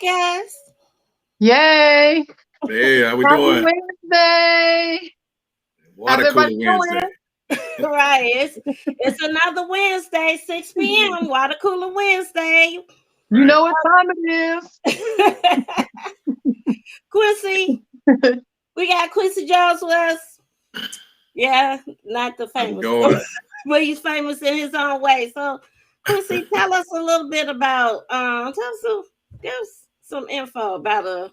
guys. Yay! Hey, how we Happy doing? Wednesday! How's Water everybody cooler Wednesday. doing? Right. It's another Wednesday, 6 p.m. Water Cooler Wednesday. You Right. know what time it Quincy, is. we got Quincy Jones with us. Yeah, not the How's it famous, going? but he's famous in his own way. So, Quincy, tell us a little bit about, give us some info about a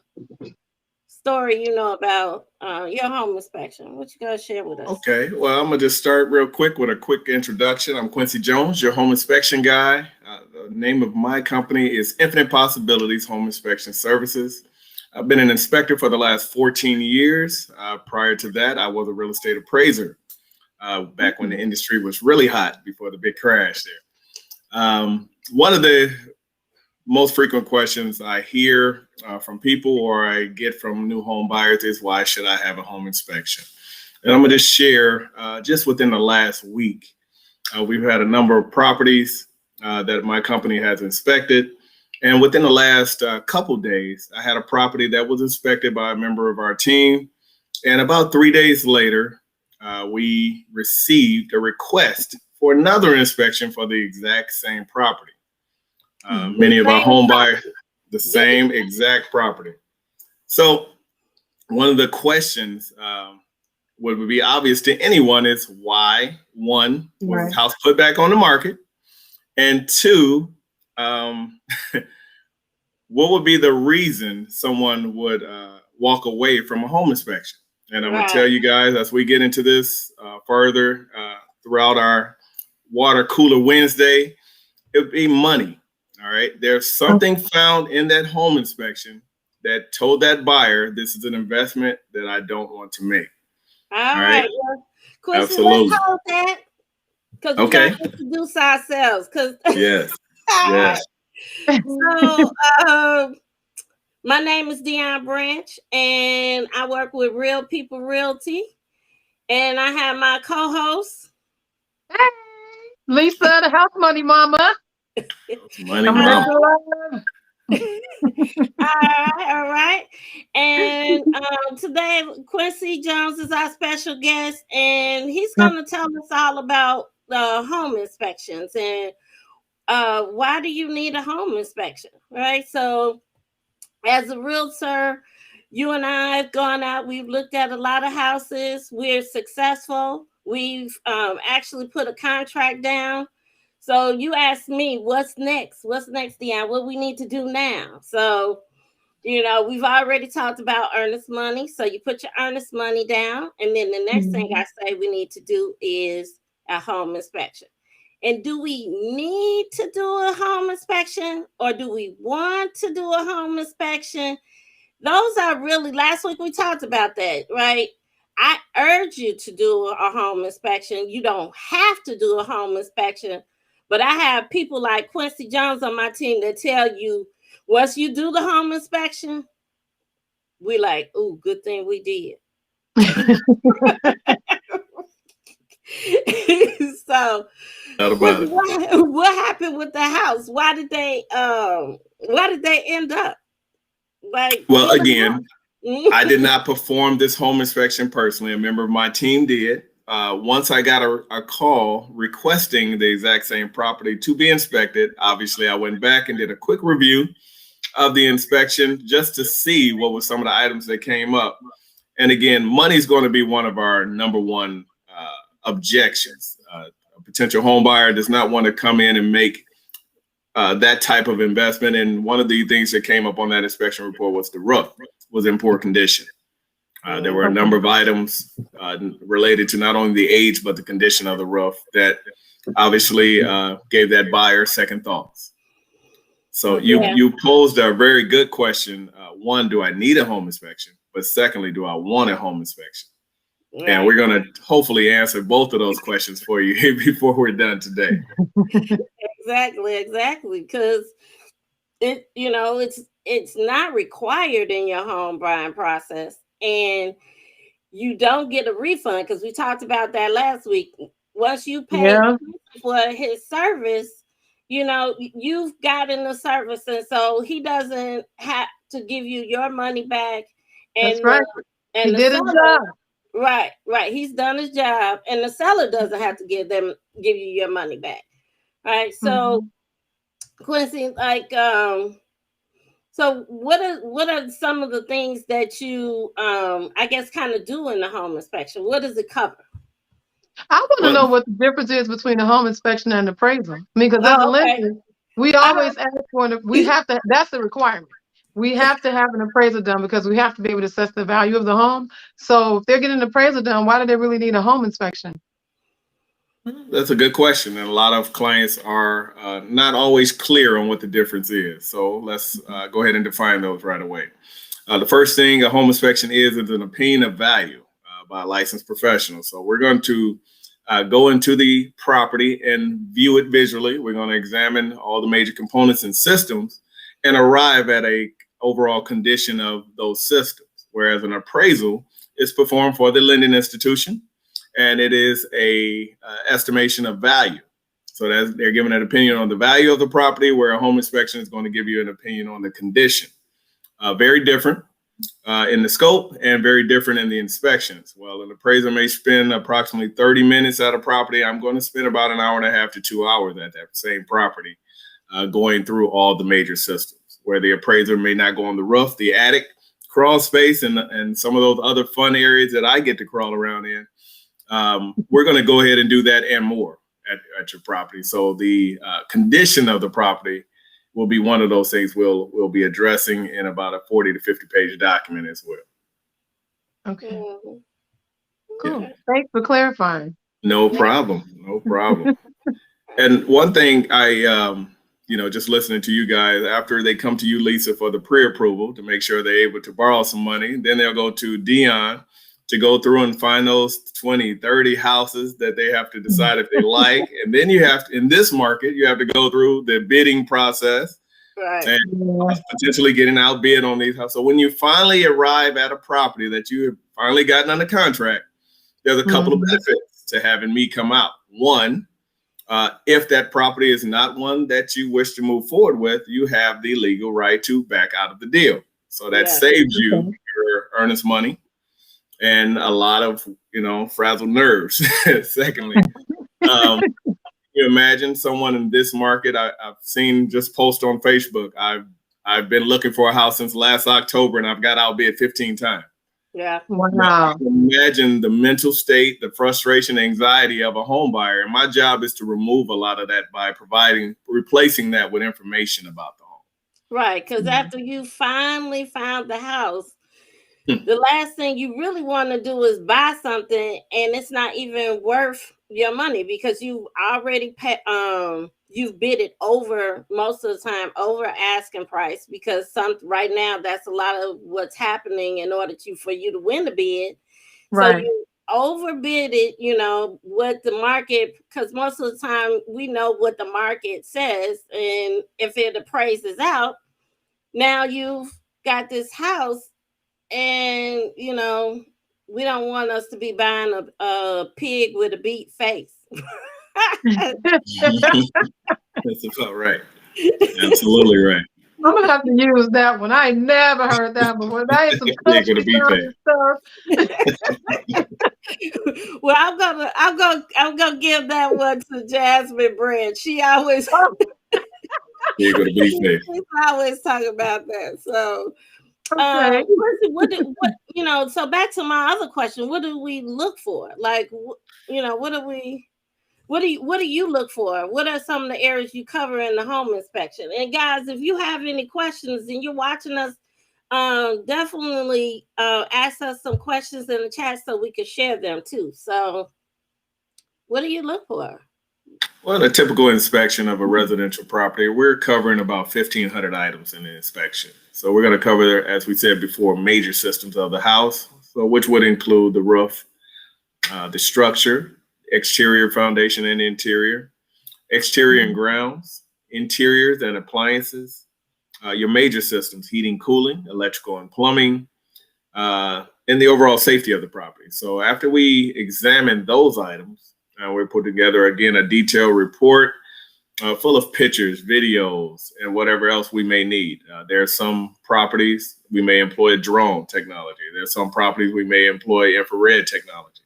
story you know about your home inspection. What you gonna share with us? Okay, well, I'm gonna just start real quick with a quick introduction. I'm Quincy Jones, your home inspection guy. The name of my company is Infinite Possibilities Home Inspection Services. I've been an inspector for the last 14 years. Prior to that, I was a real estate appraiser back when the industry was really hot before the big crash there. One of the most frequent questions I hear from people or I get from new home buyers is, why should I have a home inspection? And I'm going to just share just within the last week, we've had a number of properties that my company has inspected. And within the last couple days, I had a property that was inspected by a member of our team. And about 3 days later, we received a request for another inspection for the exact same property. Many of our home buyers, the same exact property. So one of the questions would be obvious to anyone is, why, one, was Right. the house put back on the market? And two, what would be the reason someone would walk away from a home inspection? And I'm going to tell you guys as we get into this further throughout our Water Cooler Wednesday, it would be money. All right. There's something found in that home inspection that told that buyer, this is an investment that I don't want to make. All right. Well, Quincy, Absolutely. let's hold that because we Okay. got to introduce ourselves. Yes. Yes. So, my name is Deon Branch, and I work with Real People Realty, and I have my co-host. Hey, Lisa, the house money mama. Money Coming mama. at you live. All right. And today, Quincy Jones is our special guest, and he's going to tell us all about home inspections and why do you need a home inspection, right? So, as a realtor, you and I have gone out, we've looked at a lot of houses, we're successful, we've actually put a contract down. So you asked me, what's next? What's next, Deon? What we need to do now? So, we've already talked about earnest money. So you put your earnest money down. And then the next thing I say we need to do is a home inspection. And do we need to do a home inspection or do we want to do a home inspection? Those are really, last week we talked about that, right? I urge you to do a home inspection. You don't have to do a home inspection, but I have people like Quincy Jones on my team that tell you, once you do the home inspection, we like, ooh, good thing we did. So what happened with the house? Why did they end up like? Well, again, I did not perform this home inspection personally. A member of my team did. Once I got a call requesting the exact same property to be inspected, obviously I went back and did a quick review of the inspection just to see what were some of the items that came up. And again, money is going to be one of our number one objections. A potential home buyer does not want to come in and make that type of investment. And one of the things that came up on that inspection report was the roof was in poor condition. There were a number of items related to not only the age, but the condition of the roof that obviously gave that buyer second thoughts. So you posed a very good question. One, do I need a home inspection? But secondly, do I want a home inspection? Right. And we're going to hopefully answer both of those questions for you before we're done today. Exactly. Because it's not required in your home buying process, and you don't get a refund because we talked about that last week. Once you pay for his service, you've gotten the service, and so he doesn't have to give you your money back, That's and right. and He the did his seller, job. right, he's done his job, and the seller doesn't have to give you your money back, right? So Quincy, like, so what are some of the things that you I guess kind of do in the home inspection? What does it cover? I want to Well, know what the difference is between a home inspection and appraisal. I mean, because as a Oh, okay. lender, we always ask for we have to, that's the requirement. We have to have an appraisal done because we have to be able to assess the value of the home. So if they're getting an appraisal done, why do they really need a home inspection? that's a good question, and a lot of clients are not always clear on what the difference is. So let's go ahead and define those right away. The first thing a home inspection is an opinion of value by a licensed professional. So we're going to go into the property and view it visually. We're going to examine all the major components and systems and arrive at a overall condition of those systems. Whereas an appraisal is performed for the lending institution, and it is a estimation of value. So they're giving an opinion on the value of the property, where a home inspection is going to give you an opinion on the condition. Very different in the scope and very different in the inspections. Well, an appraiser may spend approximately 30 minutes at a property. I'm going to spend about an hour and a half to 2 hours at that same property, going through all the major systems, where the appraiser may not go on the roof, the attic, crawl space, and some of those other fun areas that I get to crawl around in. We're going to go ahead and do that and more at your property. So the condition of the property will be one of those things we'll be addressing in about a 40 to 50 page document as well. Okay, Mm-hmm. cool. Yeah. Thanks for clarifying. No problem. No problem. And one thing just listening to you guys, after they come to you, Lisa, for the pre-approval to make sure they're able to borrow some money, then they'll go to Dion to go through and find those 20, 30 houses that they have to decide if they like. And then you have to, in this market, you have to go through the bidding process Right. and potentially getting outbid on these houses. So when you finally arrive at a property that you have finally gotten under contract, there's a couple of benefits to having me come out. One, if that property is not one that you wish to move forward with, you have the legal right to back out of the deal. So that saves you your earnest money and a lot of, frazzled nerves. Secondly, you imagine someone in this market. I've seen just post on Facebook. I've been looking for a house since last October, and I've got outbid 15 times. Yeah. Wow. Imagine the mental state, the frustration, anxiety of a home buyer. And my job is to remove a lot of that by replacing that with information about the home. Right. Because after you finally found the house, the last thing you really want to do is buy something and it's not even worth your money because you already you've bid it over, most of the time over asking price, because right now that's a lot of what's happening in order for you to win the bid. Right. So you overbid it, what the market, because most of the time we know what the market says, and if it appraises out, now you've got this house. And we don't want us to be buying a pig with a beat face. That's about right. Absolutely right. I'm gonna have to use that one. I ain't never heard that before. That is some Pig with a beat country stuff. Well, I'm gonna give that one to Jasmine Brand. She always Pig with a beat face. she's always talking about that. So Okay. so back to my other question, what do we look for? Like, what do you look for? What are some of the areas you cover in the home inspection? And guys, if you have any questions and you're watching us, definitely ask us some questions in the chat so we can share them too. So what do you look for? Well, a typical inspection of a residential property, we're covering about 1,500 items in the inspection. So we're going to cover, as we said before, major systems of the house, so which would include the roof, the structure, exterior foundation and interior, exterior and grounds, interiors and appliances, your major systems, heating, cooling, electrical and plumbing, and the overall safety of the property. So after we examine those items, we put together, again, a detailed report full of pictures, videos, and whatever else we may need. There are some properties we may employ drone technology. There's some properties we may employ infrared technology,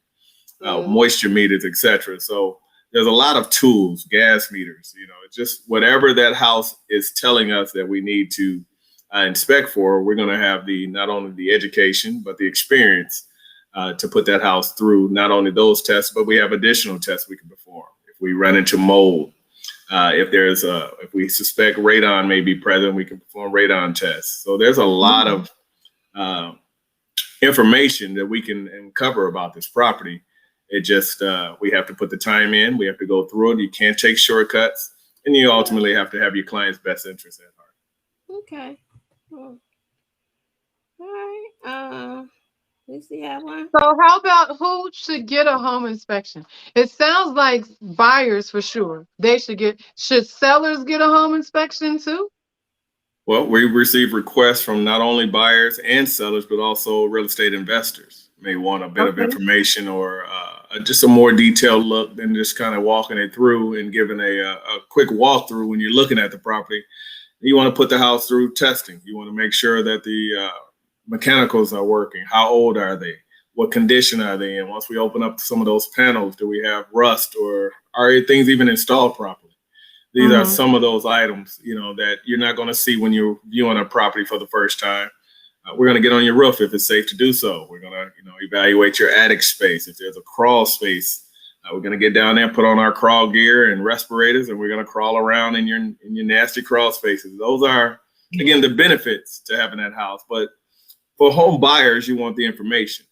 moisture meters, etc. So there's a lot of tools, gas meters, just whatever that house is telling us that we need to inspect for. We're going to have not only the education, but the experience to put that house through not only those tests, but we have additional tests we can perform. If we run into mold, if we suspect radon may be present, we can perform radon tests. So there's a lot of information that we can uncover about this property. It just, we have to put the time in, we have to go through it. You can't take shortcuts, and you ultimately have to have your client's best interest at heart. Okay. Cool. All right. Let's see that one. So how about who should get a home inspection? It sounds like buyers for sure. Should sellers get a home inspection too? Well, we receive requests from not only buyers and sellers, but also real estate investors may want a bit of information or just a more detailed look than just kind of walking it through and giving a quick walkthrough when you're looking at the property. You want to put the house through testing. You want to make sure that the mechanicals are working. How old are they? What condition are they in? Once we open up some of those panels, do we have rust, or are things even installed properly? These are some of those items, that you're not going to see when you're viewing a property for the first time. We're going to get on your roof if it's safe to do so. We're going to, evaluate your attic space. If there's a crawl space, we're going to get down there, put on our crawl gear and respirators, and we're going to crawl around in your nasty crawl spaces. Those are, again, the benefits to having that house. But for home buyers, you want the information.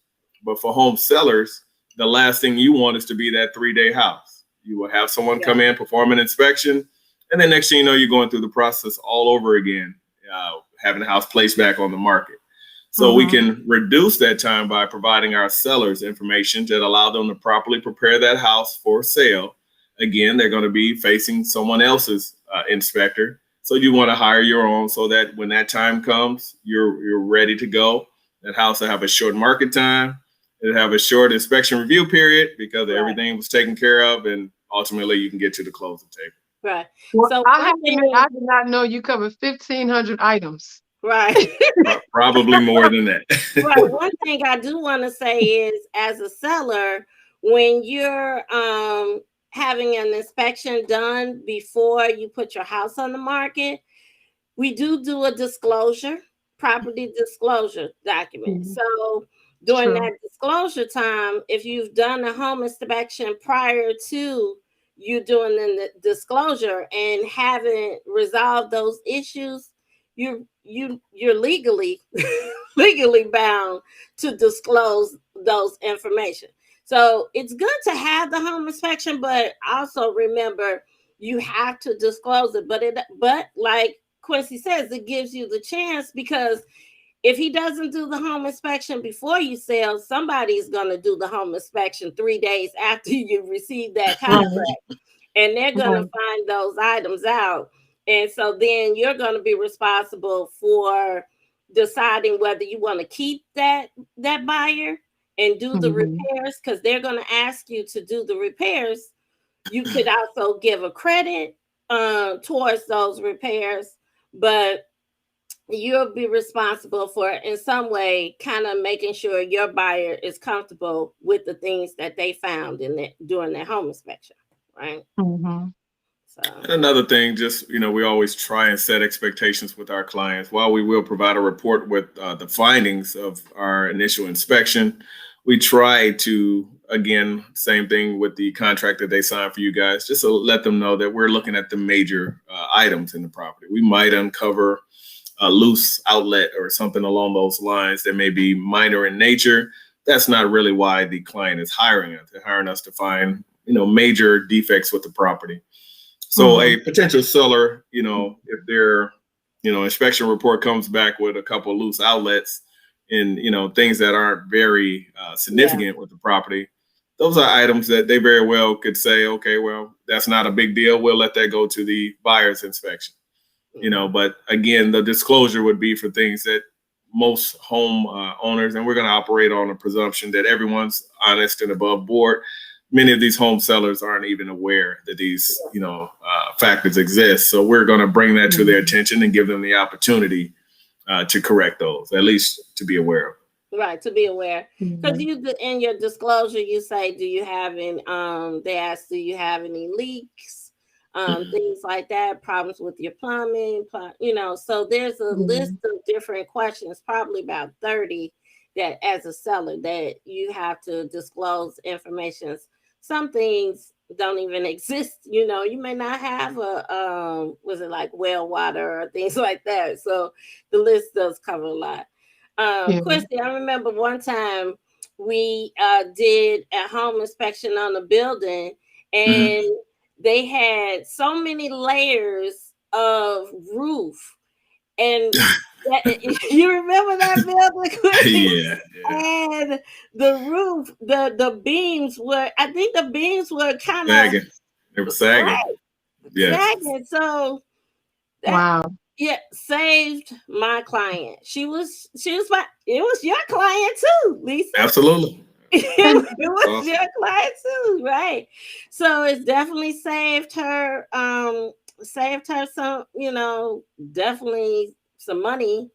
But for home sellers, the last thing you want is to be that 3-day house. You will have someone come in, perform an inspection, and then next thing you know, you're going through the process all over again, having the house placed back on the market. So we can reduce that time by providing our sellers information that allow them to properly prepare that house for sale. Again, they're going to be facing someone else's inspector. So you want to hire your own so that when that time comes, you're ready to go. That house will have a short market time. It'll have a short inspection review period because everything was taken care of, and ultimately you can get to the closing table. Right. Well, So I did not know you covered 1,500 items. Right. Probably more than that. Right. One thing I do want to say is, as a seller, when you're having an inspection done before you put your house on the market, we do a disclosure, property disclosure document. So during that disclosure time, if you've done a home inspection prior to you doing the disclosure and haven't resolved those issues, you're legally bound to disclose those information. So it's good to have the home inspection, but also remember you have to disclose it. But like Quincy says, it gives you the chance, because if he doesn't do the home inspection before you sell, somebody's going to do the home inspection 3 days after you receive that contract, and they're going to find those items out. And so then you're going to be responsible for deciding whether you want to keep that buyer and do the repairs, because they're going to ask you to do the repairs. You could also give a credit towards those repairs, but you'll be responsible for, in some way, kind of making sure your buyer is comfortable with the things that they found during their home inspection, right? So. And another thing, just, we always try and set expectations with our clients. While we will provide a report with the findings of our initial inspection, we try to, again, same thing with the contract that they sign for you guys, just to let them know that we're looking at the major items in the property. We might uncover a loose outlet or something along those lines that may be minor in nature. That's not really why the client is hiring us. They're hiring us to find, major defects with the property. So a potential seller, if their, inspection report comes back with a couple of loose outlets and, things that aren't very significant with the property, those are items that they very well could say, okay, well, that's not a big deal. We'll let that go to the buyer's inspection. But again, the disclosure would be for things that most home owners, and we're going to operate on a presumption that everyone's honest and above board, many of these home sellers aren't even aware that these, factors exist. So we're going to bring that to their attention and give them the opportunity to correct those, at least to be aware of. Right, to be aware. Because in your disclosure, you say, do you have any, they ask, do you have any leaks? Things like that, problems with your plumbing, so there's a list of different questions, probably about 30 that as a seller that you have to disclose information. Some things don't even exist, you may not have a, was it like well water or things like that. So the list does cover a lot. Quincy, I remember one time we did a home inspection on the building, and they had so many layers of roof. And you remember that building, Quincy? Yeah. And the roof, the beams were, I think the beams were kind of sagging. It was sagging. Right, sagging. So wow. Yeah, saved my client. It was your client too, Lisa. Absolutely. It was awesome. Your client too, right? So it's definitely saved her some, definitely some money.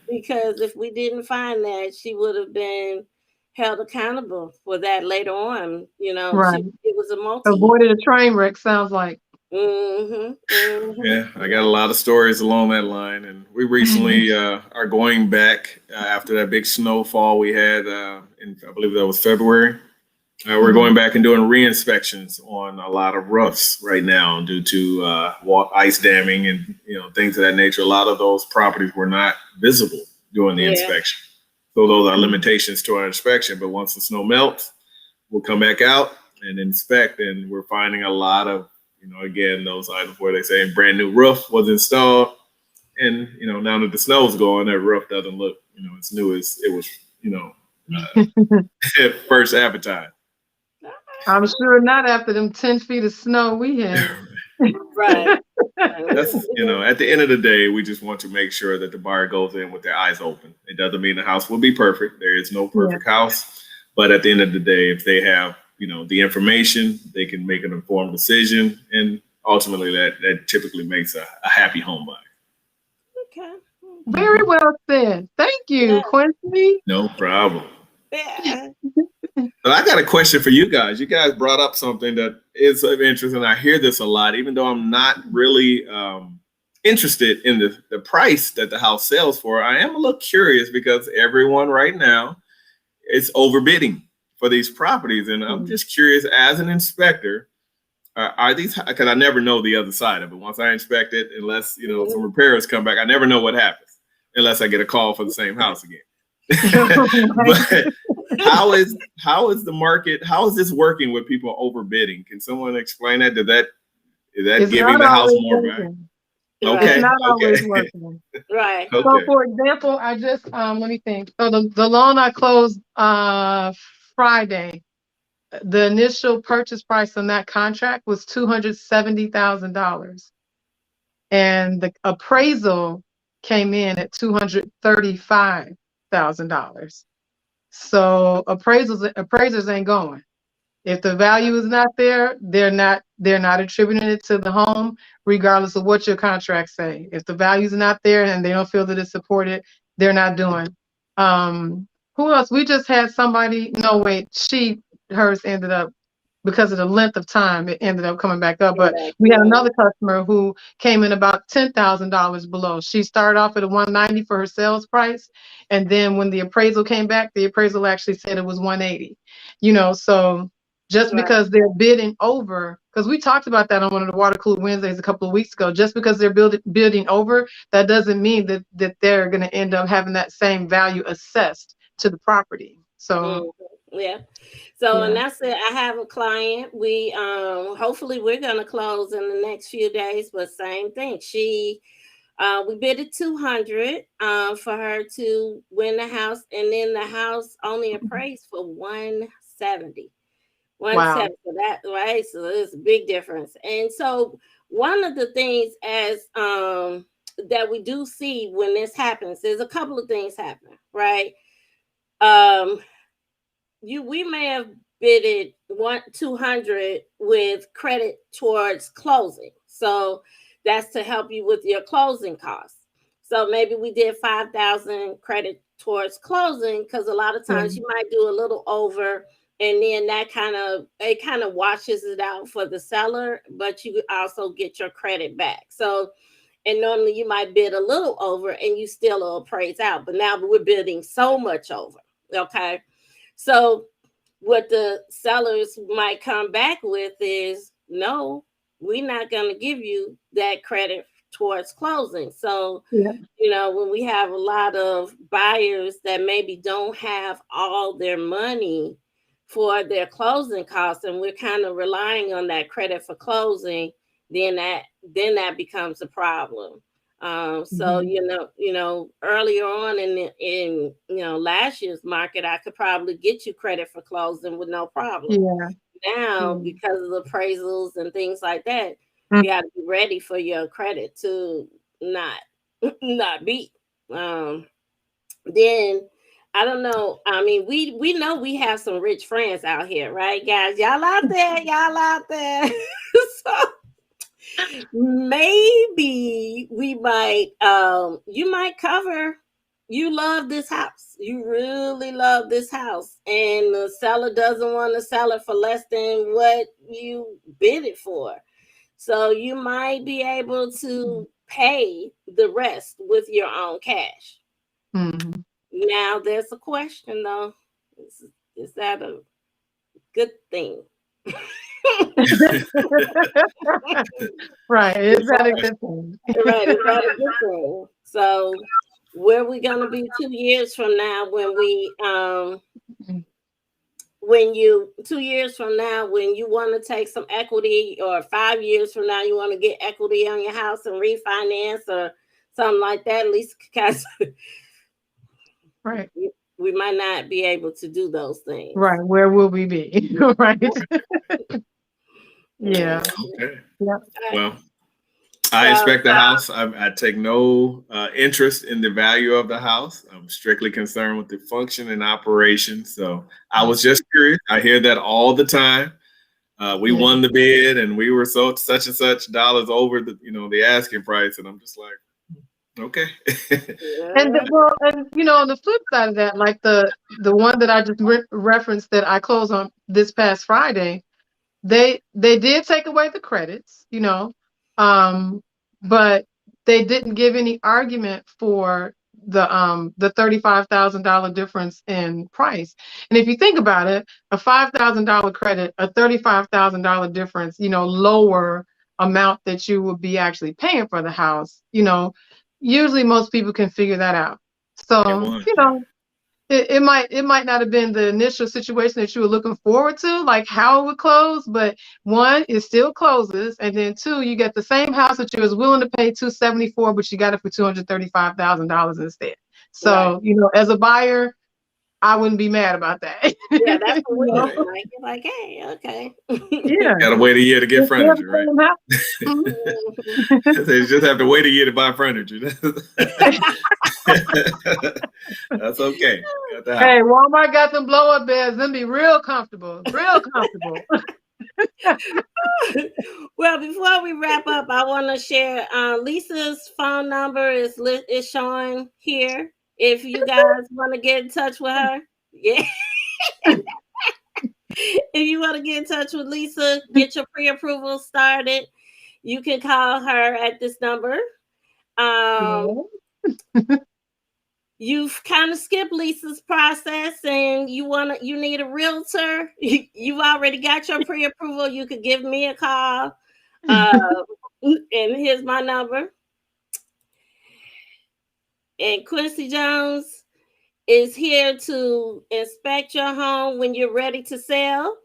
Because if we didn't find that, she would have been held accountable for that later on. Right. It was a avoided a train wreck, sounds like. Yeah, I got a lot of stories along that line, and we recently are going back after that big snowfall we had in, I believe that was February. We're going back and doing re-inspections on a lot of roofs right now due to ice damming and things of that nature. A lot of those properties were not visible during the inspection, so those are limitations to our inspection. But once the snow melts, we'll come back out and inspect, and we're finding a lot of again, those items where they say brand new roof was installed, and now that the snow's gone, that roof doesn't look as new as it was first advertised. I'm sure not after them 10 feet of snow we had. Right. That's at the end of the day, we just want to make sure that the buyer goes in with their eyes open. It doesn't mean the house will be perfect. There is no perfect house, but at the end of the day, if they have the information, they can make an informed decision, and ultimately that typically makes a happy home buyer. Okay. Very well said. Thank you, Quincy. No problem. Yeah. But I got a question for you guys. You guys brought up something that is of interest, and I hear this a lot, even though I'm not really interested in the price that the house sells for. I am a little curious because everyone right now is overbidding for these properties. And I'm just curious, as an inspector, are these, because I never know the other side of it. Once I inspect it, unless, some repairers come back, I never know what happens unless I get a call for the same house again. But how is the market, how is this working with people overbidding? Can someone explain that? Is that giving the house more value? Okay. It's not always working. Right. Okay. So for example, I just let me think. So the loan I closed Friday, the initial purchase price on that contract was $270,000, and the appraisal came in at $235,000. So appraisers ain't going. If the value is not there, they're not attributing it to the home, regardless of what your contracts say. If the value is not there and they don't feel that it's supported, they're not doing. Who else? We just had somebody. No, wait, hers ended up, because of the length of time, it ended up coming back up. But we had another customer who came in about $10,000 below. She started off at a $190 for her sales price, and then when the appraisal came back, the appraisal actually said it was $180. So just because they're bidding over, because we talked about that on one of the Water Cooled Wednesdays a couple of weeks ago, just because they're bidding over, that doesn't mean that they're going to end up having that same value assessed to the property. So and that's it. I have a client. We hopefully we're gonna close in the next few days, but same thing. She we bid at 200 for her to win the house, and then the house only appraised for 170. 170. So that right. So there's a big difference. And so one of the things as that we do see when this happens, there's a couple of things happening, right? We may have bidded 200 with credit towards closing. So that's to help you with your closing costs. So maybe we did 5,000 credit towards closing, because a lot of times you might do a little over, and then that kind of washes it out for the seller, but you also get your credit back. So, and normally you might bid a little over and you still appraise out, but now we're bidding so much over. Okay. So what the sellers might come back with is, no, we're not going to give you that credit towards closing. So, when we have a lot of buyers that maybe don't have all their money for their closing costs, and we're kind of relying on that credit for closing, then that becomes a problem. So earlier on in last year's market, I could probably get you credit for closing with no problem. Now, because of the appraisals and things like that, you got to be ready for your credit to not beat. Then I don't know. I mean, we know we have some rich friends out here, right, guys? Y'all out there. So maybe we might you might cover, you love this house, you really love this house, and the seller doesn't want to sell it for less than what you bid it for. So you might be able to pay the rest with your own cash. Now there's a question though. Is that a good thing? Right. Is that a good thing? Right. Is that a good thing? So where are we gonna be 2 years from now when we 2 years from now when you want to take some equity, or 5 years from now you want to get equity on your house and refinance or something like that, at least because right, we might not be able to do those things. Right. Where will we be? Right. Yeah. Okay. Yeah. Well, I inspect the house. I take no interest in the value of the house. I'm strictly concerned with the function and operation. So I was just curious. I hear that all the time. We won the bid, and we were such and such dollars over the asking price, and I'm just like, okay. And on the flip side of that, like the one that I just referenced that I closed on this past Friday, they did take away the credits, but they didn't give any argument for the $35,000 difference in price. And if you think about it, a $5,000 credit, a $35,000 difference, lower amount that you would be actually paying for the house, usually most people can figure that out. So, it might not have been the initial situation that you were looking forward to, like how it would close, but one, it still closes, and then two, you get the same house that you was willing to pay $274, but you got it for $235,000 instead. So, as a buyer, I wouldn't be mad about that. Yeah, that's a win. Like, you're like, hey, okay. Yeah. Gotta wait a year to get furniture, right? They just have to wait a year to buy furniture. That's okay. Hey, Walmart got them blow up beds. Them be real comfortable. Real comfortable. Well, before we wrap up, I want to share Lisa's phone number is showing here. If you guys want to get in touch with her, yeah. If you want to get in touch with Lisa, get your pre-approval started, you can call her at this number. You've kind of skipped Lisa's process, and you need a realtor. You've already got your pre-approval. You could give me a call, and here's my number. And Quincy Jones is here to inspect your home when you're ready to sell.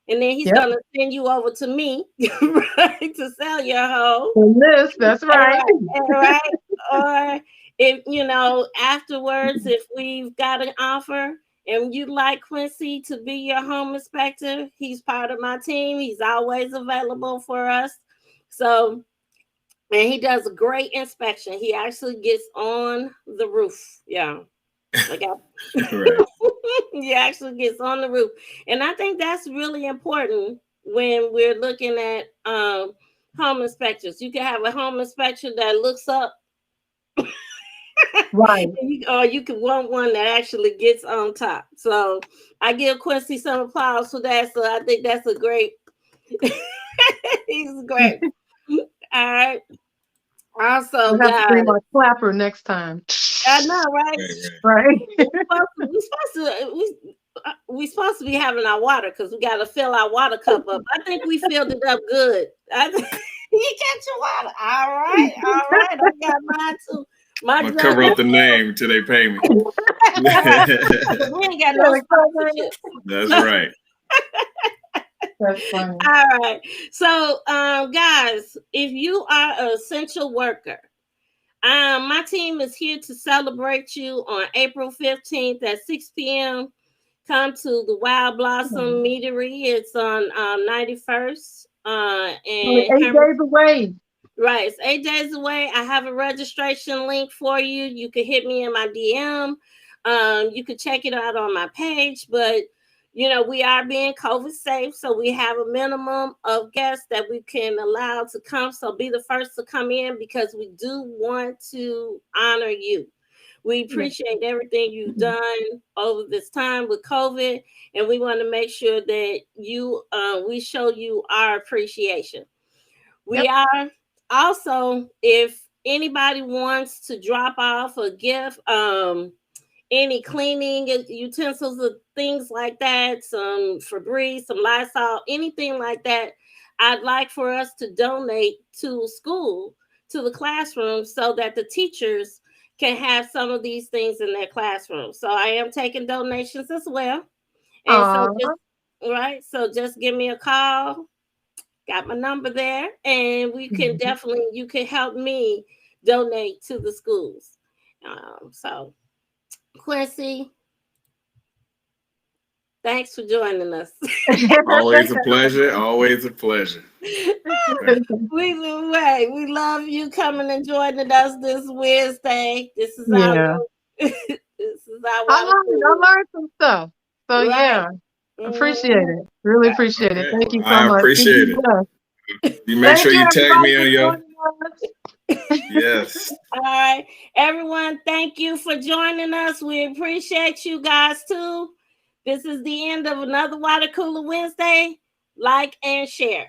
And then he's going to send you over to me right, to sell your home. That's right. Right. Or if, afterwards, if we've got an offer and you'd like Quincy to be your home inspector, he's part of my team. He's always available for us. So, and he does a great inspection. He actually gets on the roof. Yeah. Like Right. you actually gets on the roof. And I think that's really important when we're looking at home inspectors. You can have a home inspector that looks up, Right. or you could want one that actually gets on top. So I give Quincy some applause for that. So I think that's a great, he's great. All right. Also, You have to bring guys, my clapper next time. I know, right? Right. Right. We supposed to be having our water because we got to fill our water cup up. I think we filled it up good. You get your water. All right, all right. I got mine too. I'm gonna cover up the name till they pay me. Right. We ain't got no sponsorship. That's right. That's funny. All right. So, guys, if you are an essential worker, my team is here to celebrate you on April 15th at 6 p.m. Come to the Wild Blossom Meadery. It's on 91st. Only And 8 days away. right, it's 8 days away. I have a registration link for you. You can hit me in my DM. You can check it out on my page, but you know, we are being COVID safe, so we have a minimum of guests that we can allow to come. So be the first to come in because we do want to honor you. We appreciate everything you've done over this time with COVID, and we want to make sure that you, we show you our appreciation. We are also, if anybody wants to drop off a gift, any cleaning utensils or things like that, some Febreze, some Lysol, anything like that, I'd like for us to donate to school, to the classroom, so that the teachers can have some of these things in their classroom. So I am taking donations as well. And so just give me a call. Got my number there, and we can definitely, you can help me donate to the schools. So Quincy, thanks for joining us. Always a pleasure. Always a pleasure. We love you coming and joining us this Wednesday. This is Yeah. this is our I learned some stuff. So right. yeah. Appreciate it. Really appreciate it. Thank you so I much. appreciate it. You make sure you tag me on your. Yes. All right, everyone, thank you for joining us. We appreciate you guys too. This is the end of another Water Cooler Wednesday. Like and share.